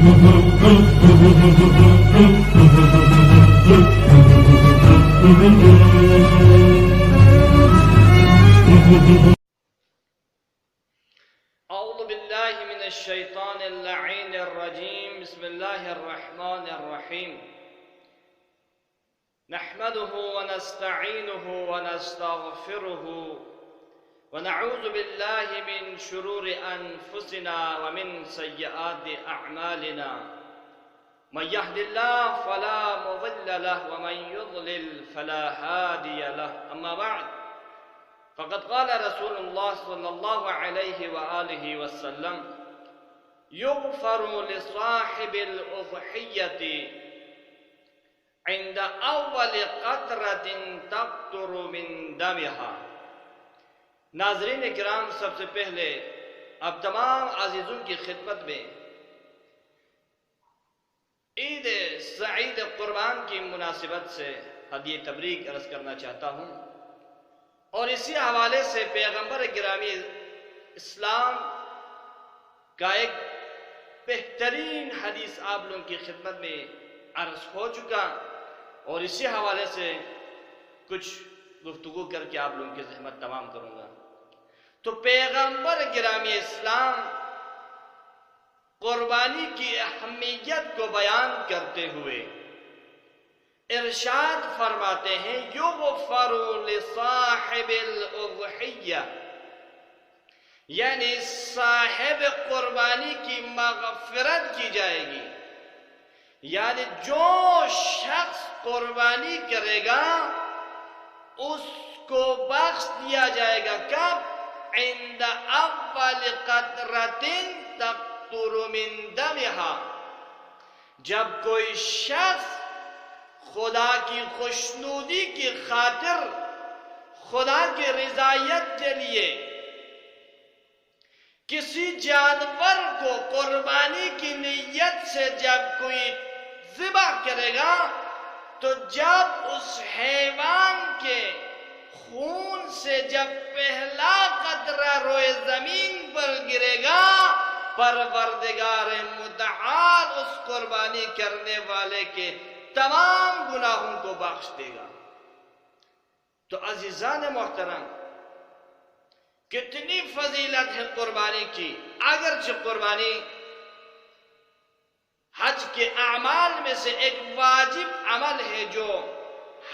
أعوذ بالله من الشيطان اللعين الرجيم. بسم الله الرحمن الرحيم. نحمده ونستعينه ونستغفره ونعوذ بالله من شرور أنفسنا ومن سيئات أعمالنا. من يهد الله فلا مضل له ومن يضلل فلا هادي له. أما بعد، فقد قال رسول الله صلى الله عليه وآله وسلم: يغفر لصاحب الأضحية عند أول قطرة تقطر من دمها. ناظرین کرام، سب سے پہلے اب تمام عزیزوں کی خدمت میں عید سعید قربان کی مناسبت سے ہدیہ تبریک عرض کرنا چاہتا ہوں، اور اسی حوالے سے پیغمبر گرامی اسلام کا ایک بہترین حدیث آپ لوگوں کی خدمت میں عرض ہو چکا، اور اسی حوالے سے کچھ گفتگو کر کے آپ لوگوں کی زحمت تمام کروں گا۔ تو پیغمبر گرامی اسلام قربانی کی اہمیت کو بیان کرتے ہوئے ارشاد فرماتے ہیں: یغفر لصاحب الاضحیہ، یعنی صاحب قربانی کی مغفرت کی جائے گی، یعنی جو شخص قربانی کرے گا اس کو بخش دیا جائے گا۔ کب؟ عند اول قطرۃ تقطر من دمها، جب کوئی شخص خدا کی خوشنودی کی خاطر، خدا کی رضایت کے لیے کسی جانور کو قربانی کی نیت سے جب کوئی ذبح کرے گا، تو جب اس حیوان کے خون سے جب پہلا قطرہ روئے زمین پر گرے گا، پروردگار متعال اس قربانی کرنے والے کے تمام گناہوں کو بخش دے گا۔ تو عزیزان محترم، کتنی فضیلت ہے قربانی کی۔ اگرچہ قربانی حج کے اعمال میں سے ایک واجب عمل ہے جو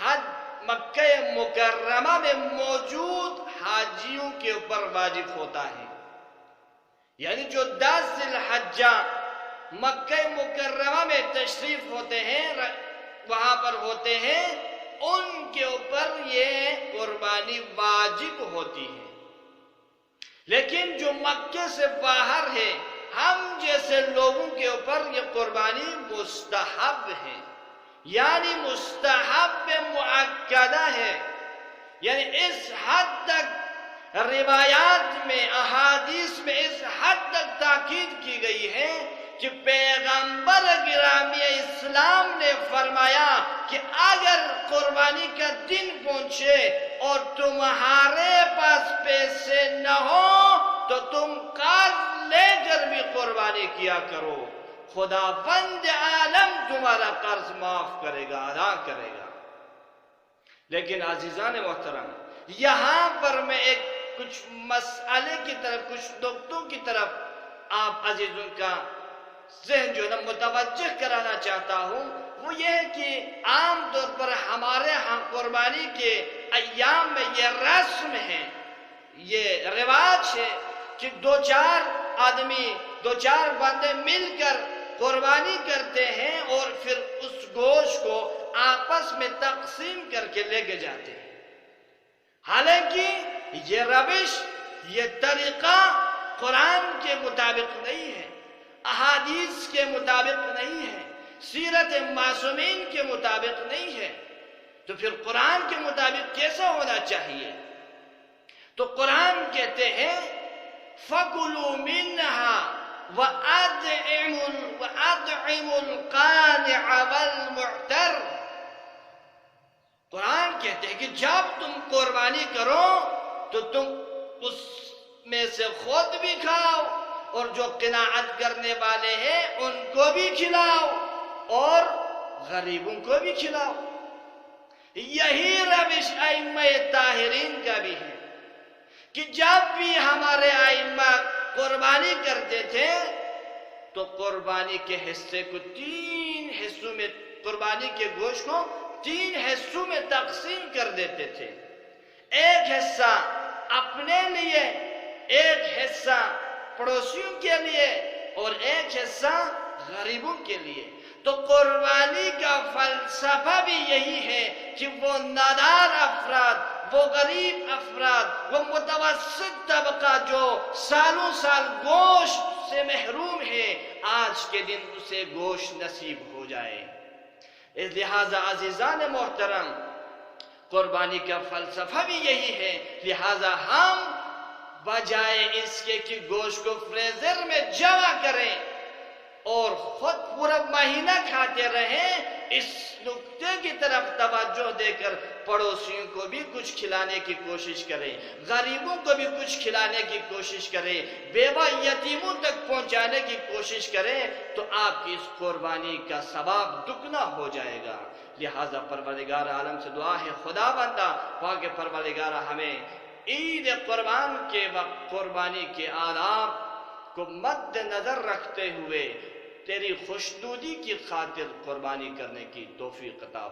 حج مکہ مکرمہ میں موجود حاجیوں کے اوپر واجب ہوتا ہے، یعنی جو 10 ذی الحجہ مکہ مکرمہ میں تشریف ہوتے ہیں، وہاں پر ہوتے ہیں، ان کے اوپر یہ قربانی واجب ہوتی ہے۔ لیکن جو مکے سے باہر ہے، ہم جیسے لوگوں کے اوپر یہ قربانی مستحب ہے، یعنی مستحب مؤکدہ ہے۔ یعنی اس حد تک روایات میں، احادیث میں اس حد تک تاکید کی گئی ہے کہ پیغمبر گرامی اسلام نے فرمایا کہ اگر قربانی کا دن پہنچے اور تمہارے پاس پیسے نہ ہو تو تم قرض لے کر بھی قربانی کیا کرو، خدا بند عالم تمہارا قرض معاف کرے گا، ادا کرے گا۔ لیکن عزیزان محترم، یہاں پر میں ایک کچھ مسئلے کی طرف، کچھ نقطوں کی طرف آپ عزیزوں کا ذہن جو ہے نا متوجہ کرانا چاہتا ہوں۔ وہ یہ ہے کہ عام طور پر ہمارے ہاں قربانی کے ایام میں یہ رسم ہے، یہ رواج ہے کہ 2-4 آدمی، 2-4 بندے مل کر قربانی کرتے ہیں اور پھر اس گوشت کو آپس میں تقسیم کر کے لے کے جاتے ہیں۔ حالانکہ یہ روش، یہ طریقہ قرآن کے مطابق نہیں ہے، احادیث کے مطابق نہیں ہے، سیرت معصومین کے مطابق نہیں ہے، تو پھر قرآن کے مطابق کیسا ہونا چاہیے؟ تو قرآن کہتے ہیں فَكُلُوا مِنْهَا وَأَطْعِمُوا الْقَانِعَ وَالْمُعْتَرَّ۔ قرآن کہتے ہیں کہ جب تم قربانی کرو تو تم اس میں سے خود بھی کھاؤ اور جو قناعت کرنے والے ہیں ان کو بھی کھلاؤ اور غریبوں کو بھی کھلاؤ۔ یہی روش ائمہ طاہرین کا بھی ہے کہ جب بھی ہمارے ائمہ قربانی کرتے تھے تو قربانی کے حصے کو 3 حصوں میں، قربانی کے گوشت کو 3 حصوں میں تقسیم کر دیتے تھے۔ ایک حصہ اپنے لیے، ایک حصہ پڑوسیوں کے لیے اور ایک حصہ غریبوں کے لیے۔ تو قربانی کا فلسفہ بھی یہی ہے کہ وہ نادار افراد، وہ غریب افراد، وہ متوسط طبقہ جو سالوں سال گوشت سے محروم ہے، آج کے دن اسے گوشت نصیب ہو جائے۔ اس لہذا عزیزان محترم، قربانی کا فلسفہ بھی یہی ہے۔ لہذا ہم بجائے اس کے کہ گوشت کو فریزر میں جمع کریں اور خود پورا مہینہ کھاتے رہیں، اس نقطے کی طرف توجہ دے کر پڑوسیوں کو بھی کچھ کھلانے کی کوشش کریں، غریبوں کو بھی کچھ کھلانے کی کوشش کریں، بیوہ یتیموں تک پہنچانے کی کوشش کریں، تو آپ کی اس قربانی کا ثواب دگنا ہو جائے گا۔ لہذا پروردگار عالم سے دعا ہے، خدا بندہ پاک پروردگار ہمیں عید قربان کے وقت قربانی کے آداب کو مد نظر رکھتے ہوئے تیری خوشنودی کی خاطر قربانی کرنے کی توفیق عطا